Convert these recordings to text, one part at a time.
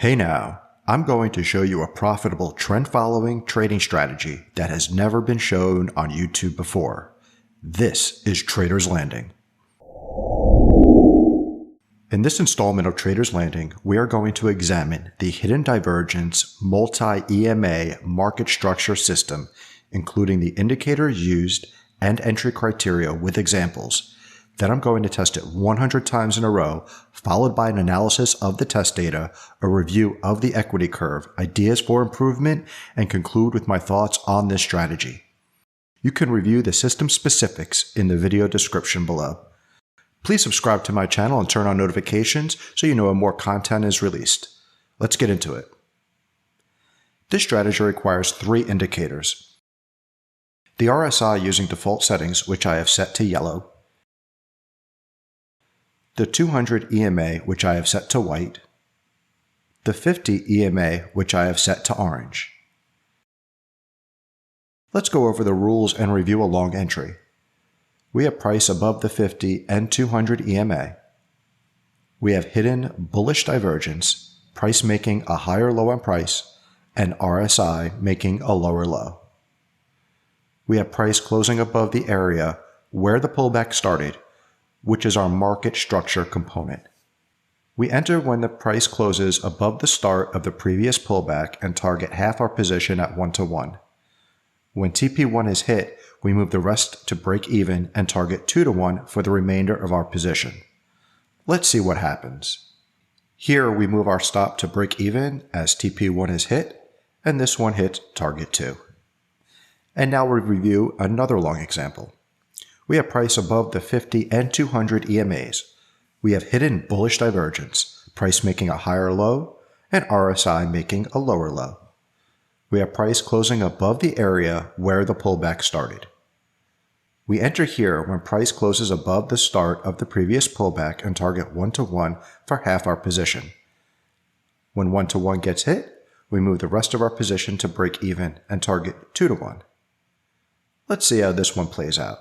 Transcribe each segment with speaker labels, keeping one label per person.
Speaker 1: Hey now, I'm going to show you a profitable trend-following trading strategy that has never been shown on YouTube before. This is Trader's Landing. In this installment of Trader's Landing, we are going to examine the Hidden Divergence Multi-EMA market structure system, including the indicators used and entry criteria with examples. Then I'm going to test it 100 times in a row, followed by an analysis of the test data, a review of the equity curve, ideas for improvement, and conclude with my thoughts on this strategy. You can review the system specifics in the video description below. Please subscribe to my channel and turn on notifications so you know when more content is released. Let's get into it. This strategy requires 3 indicators. The RSI using default settings, which I have set to yellow, the 200 EMA, which I have set to white, the 50 EMA, which I have set to orange. Let's go over the rules and review a long entry. We have price above the 50 and 200 EMA. We have hidden bullish divergence, price making a higher low on price, and RSI making a lower low. We have price closing above the area where the pullback started, which is our market structure component. We enter when the price closes above the start of the previous pullback and target half our position at 1-to-1. When TP1 is hit, we move the rest to break even and target 2-to-1 for the remainder of our position. Let's see what happens. Here we move our stop to break even as TP1 is hit, and this one hits target 2. And now we review another long example. We have price above the 50 and 200 EMAs. We have hidden bullish divergence, price making a higher low, and RSI making a lower low. We have price closing above the area where the pullback started. We enter here when price closes above the start of the previous pullback and target 1-to-1 for half our position. When 1-to-1 gets hit, we move the rest of our position to break even and target 2-to-1. Let's see how this one plays out.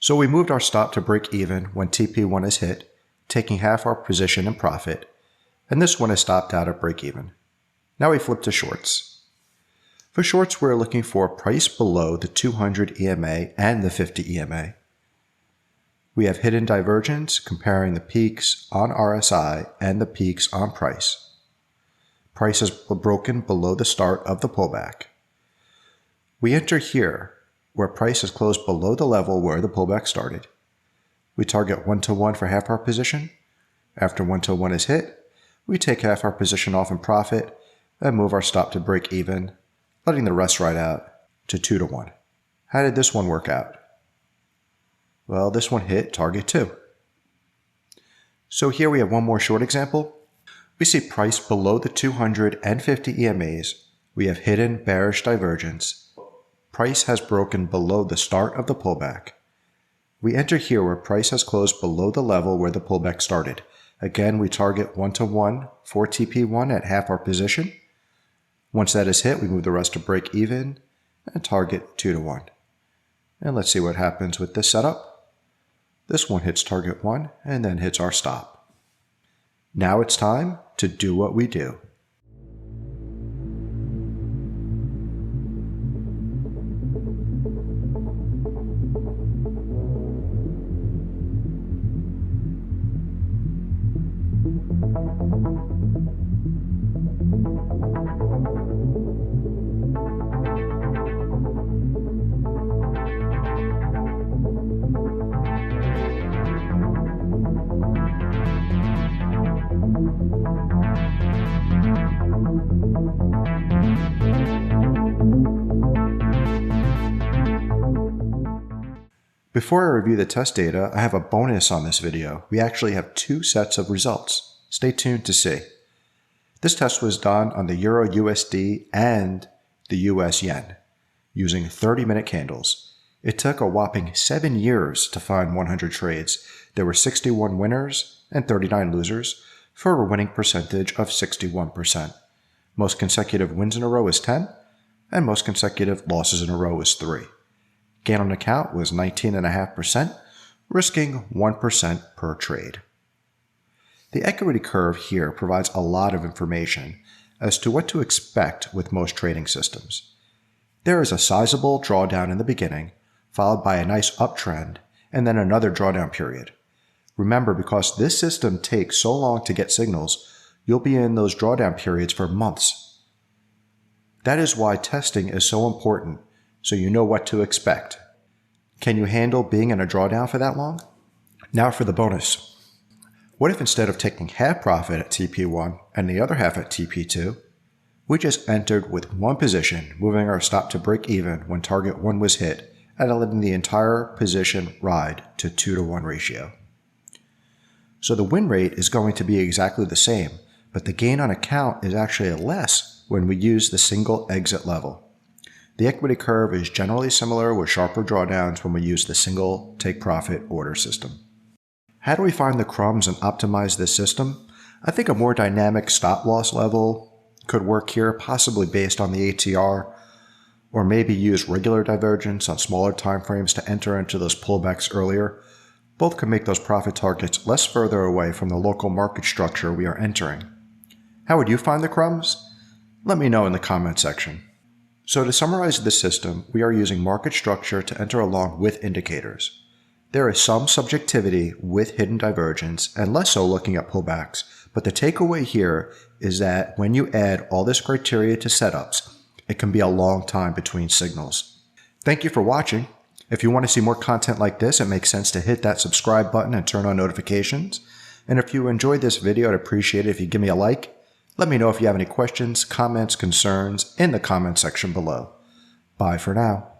Speaker 1: So we moved our stop to break even when TP1 is hit, taking half our position in profit, and this one is stopped out at break even. Now we flip to shorts. For shorts, we're looking for price below the 200 EMA and the 50 EMA. We have hidden divergence comparing the peaks on RSI and the peaks on price. Price is broken below the start of the pullback. We enter here where price is closed below the level where the pullback started. We target 1-to-1 for half our position. After 1-to-1 is hit, we take half our position off in profit and move our stop to break even, letting the rest ride out to 2-to-1. How did this one work out? Well, this one hit target 2. So here we have one more short example. We see price below the 200 and 50 EMAs. We have hidden bearish divergence. Price has broken below the start of the pullback. We enter here where price has closed below the level where the pullback started. Again, we target 1-to-1 for TP1 at half our position. Once that is hit, we move the rest to break even and target 2-to-1. And let's see what happens with this setup. This one hits target 1 and then hits our stop. Now it's time to do what we do. Before I review the test data, I have a bonus on this video. We actually have 2 sets of results. Stay tuned to see. This test was done on the Euro USD and the US Yen using 30-minute candles. It took a whopping 7 years to find 100 trades. There were 61 winners and 39 losers for a winning percentage of 61%. Most consecutive wins in a row is 10, and most consecutive losses in a row is 3. Gain on account was 19.5%, risking 1% per trade. The equity curve here provides a lot of information as to what to expect with most trading systems. There is a sizable drawdown in the beginning, followed by a nice uptrend, and then another drawdown period. Remember, because this system takes so long to get signals, you'll be in those drawdown periods for months. That is why testing is so important, so you know what to expect. Can you handle being in a drawdown for that long? Now for the bonus. What if instead of taking half profit at TP1 and the other half at TP2, we just entered with one position, moving our stop to break even when target 1 was hit, and letting the entire position ride to 2-to-1 ratio. So the win rate is going to be exactly the same, but the gain on account is actually less when we use the single exit level. The equity curve is generally similar with sharper drawdowns when we use the single take profit order system. How do we find the crumbs and optimize this system? I think a more dynamic stop loss level could work here, possibly based on the ATR, or maybe use regular divergence on smaller time frames to enter into those pullbacks earlier. Both can make those profit targets less further away from the local market structure we are entering. How would you find the crumbs? Let me know in the comment section. So to summarize this system, we are using market structure to enter along with indicators. There is some subjectivity with hidden divergence and less so looking at pullbacks, but the takeaway here is that when you add all this criteria to setups, it can be a long time between signals. Thank you for watching. If you want to see more content like this, it makes sense to hit that subscribe button and turn on notifications. And if you enjoyed this video, I'd appreciate it if you give me a like. Let me know if you have any questions, comments, concerns in the comment section below. Bye for now.